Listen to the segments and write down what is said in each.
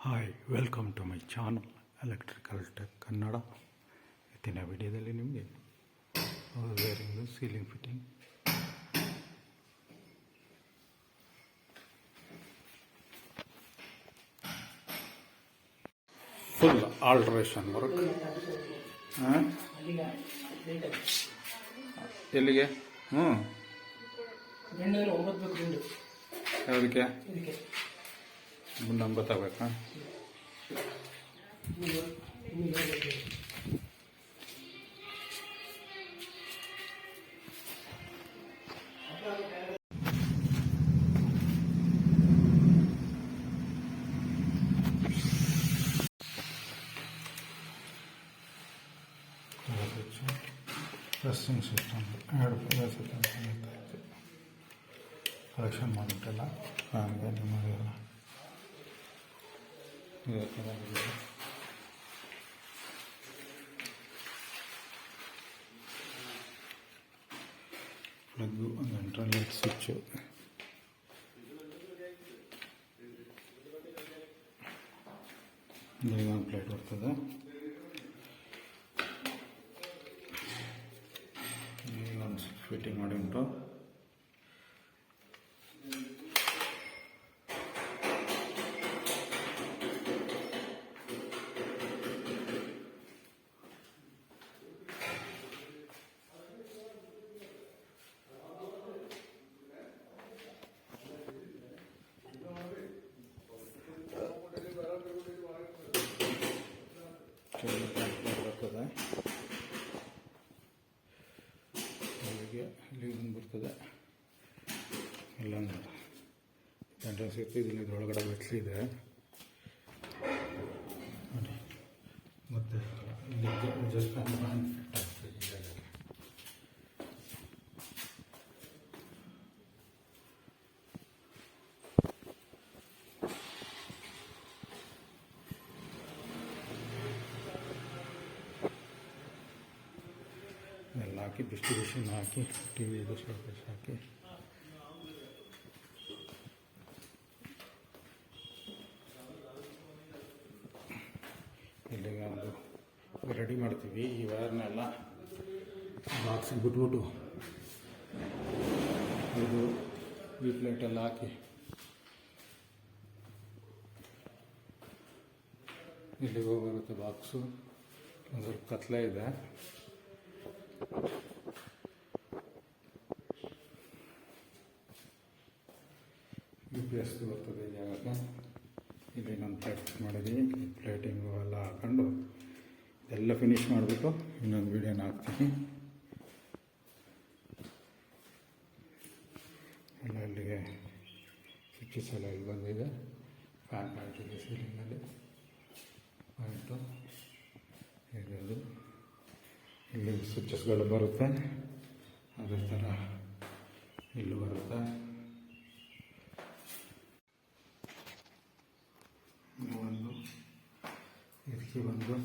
Hi, welcome to my channel electrical tech Kannada. ಇವತ್ತಿನ ವಿಡಿಯೋದಲ್ಲಿ ನಿಮಗೆ wiring ceiling fitting, full alteration work. ಎಲ್ಲಿಗೆ? ಯಾವುದಕ್ಕೆ? ಗುಂಡು ಗೊತ್ತಾಗಬೇಕಾ? ಪ್ರೆಸ್ಸಿಂಗ್ ಸಿಸ್ಟಮ್ 2 ಕಲೆಕ್ಷನ್ ಮಾಡಿಬಿಟ್ಟಲ್ಲ, ಫ್ಯಾನ್ಗೆ ನಿಮಗೆಲ್ಲ ಪ್ಲಗ್ಗು, ಒಂದು ಸೆಂಟ್ರಲ್ ಲೈಟ್ ಸ್ವಿಚ್ಚು, ಒಂದು ಪ್ಲೇಟ್ ಬರ್ತದೆ. ಒಂದು ಫಿಟ್ಟಿಂಗ್ ಮಾಡಿ ಉಂಟು. ಬರ್ತದೆ ಇಲ್ಲಿ ಒಂದು ಬರ್ತದೆ, ಇಲ್ಲೊಂದು ಎಂಟ್ರೆನ್ಸ್ ಇತ್ತು. ಇದ್ರೊಳಗಡೆ ಮೆಟ್ಲಿದೆ ನೋಡಿ. ಮತ್ತು ಇಲ್ಲಿ ಜಸ್ಟ್ ಫಿಟ್ ಆಗ್ತದೆ. ಎಲ್ಲ ಹಾಕಿ ಡಿಸ್ಟ್ರಿಬ್ಯೂಷನ್ ಹಾಕಿ ಟಿ ವಿ ಶೋಕೇಸ್ ಹಾಕಿ ಇಲ್ಲಿಗೆ ಒಂದು ರೆಡಿ ಮಾಡ್ತೀವಿ. ಈ ವೈರ್ನೆಲ್ಲ ಬಾಕ್ಸಿಗೆ ಬಿಟ್ಬಿಟ್ಟು ಇದು ಈ ಪ್ಲೇಟೆಲ್ಲ ಹಾಕಿ ಇಲ್ಲಿಗೆ ಹೋಗುತ್ತೆ ಬಾಕ್ಸು. ಒಂದು ಸ್ವಲ್ಪ ಕತ್ಲೆ ಇದೆ. UPS ಬರ್ತದೆ ಈ ಜಾಗಕ್ಕೆ. ಇಲ್ಲಿ ನಾನು ಪ್ಲೇಟ್ ಮಾಡಿದ್ದೀನಿ. ಪ್ಲೇಟಿಂಗು ಎಲ್ಲ ಹಾಕೊಂಡು ಎಲ್ಲ ಫಿನಿಶ್ ಮಾಡಿಬಿಟ್ಟು ಇನ್ನೊಂದು ವೀಡಿಯೋನ ಹಾಕ್ತೀನಿ. ಎಲ್ಲ ಇಲ್ಲಿಗೆ ಸ್ವಿಚಸ್ ಎಲ್ಲ ಇಲ್ಲಿ ಬಂದಿದೆ. ಫ್ಯಾನ್ ಪಾಯಿಂಟ್ ಇದೆ ಸೀಲಿಂಗಲ್ಲಿ ಪಾಯಿಂಟು. ಇದೊಂದು ಇಲ್ಲಿ ಸ್ವಿಚಸ್ಗಳು ಬರುತ್ತೆ, ಅದೇ ಥರ ಇಲ್ಲೂ ಬರುತ್ತೆ. ಒಂದು ಇದಕ್ಕೆ ಬಂದು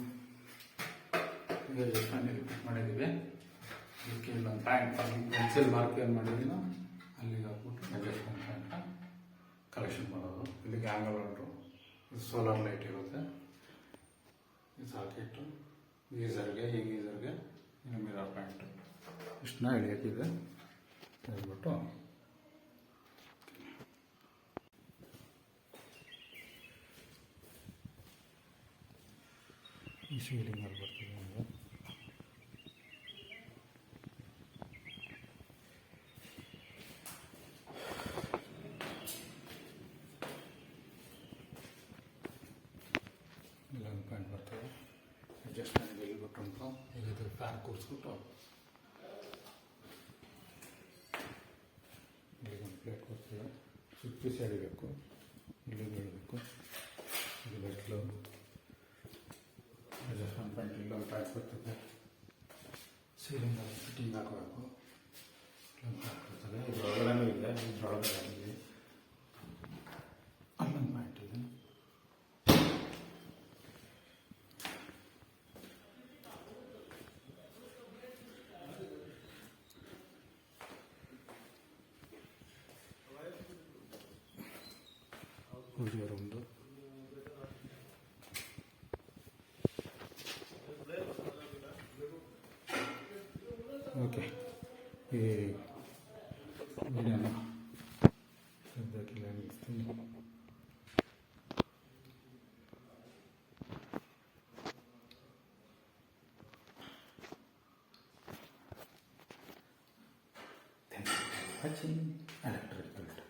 ಮಾಡಿದ್ದೀವಿ. ಇದಕ್ಕೆ ಇಲ್ಲೊಂದು ಪ್ಯಾಂಟ್ ಪೆನ್ಸಿಲ್ ಮಾರ್ಕ್ ಏನು ಮಾಡಿದ್ದೀನೋ ಅಲ್ಲಿಗೆ ಹಾಕ್ಬಿಟ್ಟು ಅಡ್ಜಸ್ಟ್ಮೆಂಟ್ ಪ್ಯಾಂಟ್ ಕಲೆಕ್ಷನ್ ಮಾಡೋದು. ಇಲ್ಲಿಗೆ ಆ್ಯಂಗಲ್ ಉಂಟು, ಇದು ಸೋಲಾರ್ ಲೈಟ್ ಇರುತ್ತೆ. ಇದು ಸಾಕೆಟ್ಟು ಗೀಝರ್ಗೆ, ಈ ಗೀಝರ್ಗೆ ಇನ್ನು ಮಿರರ್ ಪ್ಯಾಂಟು ಇಷ್ಟನ್ನ ಇಳಿಯೋಕ್ಕಿದೆ. ಹೇಳ್ಬಿಟ್ಟು ಈ ಸೀಲಿಂಗಲ್ಲಿ ಬರ್ತೀವಿ ಅಂದರೆ ಇಲ್ಲೊಂದು ಪಾಯಿಂಟ್ ಬರ್ತದೆ. ಅಡ್ಜಸ್ಟ್ಮೆಂಟ್ ಬಿಟ್ಬಿಟ್ಟು ಈಗ ಫ್ಯಾನ್ ಕೂರಿಸ್ಬಿಟ್ಟು ಇಲ್ಲಿಗೊಂದು ಪ್ಲೇಟ್ ಕೊಡ್ತೀವಿ. ಸ್ವಿಚ್ ಪೀಸ್ ಎಳಿಬೇಕು, ಇಲ್ಲಿ ಬೀಳಬೇಕು. ಇದು ಬೆಟ್ಲು ಅಡ್ಜಸ್ಟ್ಮೆಂಟ್ ಪಾಯಿಂಟ್ ಇಲ್ಲೊಂದು ಪ್ಯಾಕ್ ಬರ್ತದೆ. ಸೀಲಿಂಗಲ್ಲಿ ಫಿಟ್ಟಿಂಗ್ ಹಾಕಬೇಕು. ಇಲ್ಲೊಂದು ಪ್ಯಾಕ್ ಬರ್ತದೆ. ಇದ್ರೊಳಗಡೆನೂ ಇದೆ, ಇದ್ರೊಳಗಡೆ ಆಗಿದೆ. ಅಲ್ಲೊಂದು ಪಾಯಿಂಟ್ ಇದೆ. ಪೂಜೆ ರೂಮ್ದು ಓಕೆ, ಈ ವಿಡಿಯೋನ ಸದ್ಯಕ್ಕಿಲ್ಲ ನಿಲ್ಲಿಸ್ತೀನಿ. Thank you for watching Electrical.